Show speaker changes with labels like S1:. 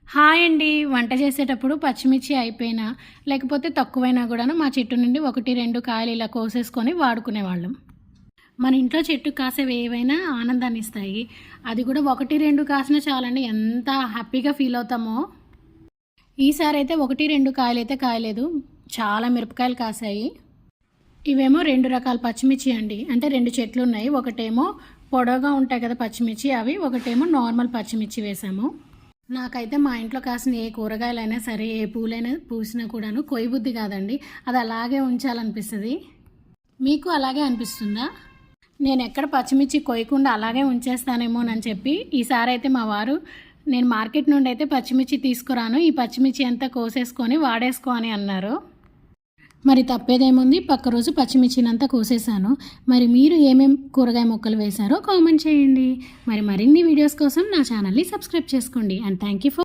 S1: Hi అండి. వంట చేసేటప్పుడు పచ్చిమిర్చి అయిపోయినా, లేకపోతే తక్కువైనా కూడాను మా చెట్టు నుండి 1, 2 కాయలు ఇలా కోసేసుకొని వాడుకునేవాళ్ళం. మన ఇంట్లో చెట్టు కాసేవి ఏవైనా ఆనందాన్నిస్తాయి. అది కూడా 1, 2 కాసినా చాలండి ఎంత హ్యాపీగా ఫీల్ అవుతామో. ఈసారైతే 1, 2 కాయలైతే కాయలేదు. చాలా మిరపకాయలు కాసాయి. ఇవేమో 2 రకాల పచ్చిమిర్చి అండి. అంటే 2 చెట్లున్నాయి. ఒకటేమో పొడవుగా ఉంటాయి కదా పచ్చిమిర్చి అవి. ఒకటేమో నార్మల్ పచ్చిమిర్చి వేసాము. నాకైతే మా ఇంట్లో కాసిన ఏ కూరగాయలైనా సరే, ఏ పూలైనా పూసినా కూడాను కొయ్యబుద్ధి కాదండి. అది అలాగే ఉంచాలనిపిస్తుంది. మీకు అలాగే అనిపిస్తుందా? నేను ఎక్కడ పచ్చిమిర్చి కొయ్యకుండా అలాగే ఉంచేస్తానేమోనని చెప్పి ఈసారి అయితే మా వారు నేను మార్కెట్ నుండి అయితే పచ్చిమిర్చి తీసుకురాను, ఈ పచ్చిమిర్చి అంతా కోసేసుకొని వాడేసుకో అని అన్నారు. మరి తప్పేదేముంది, పక్క రోజు పచ్చిమిర్చినంతా కోసేసాను. మరి మీరు ఏమేం కూరగాయ మొక్కలు వేశారో కామెంట్ చేయండి. మరి మరిన్ని వీడియోస్ కోసం నా ఛానల్ని సబ్స్క్రైబ్ చేసుకోండి. And thank you for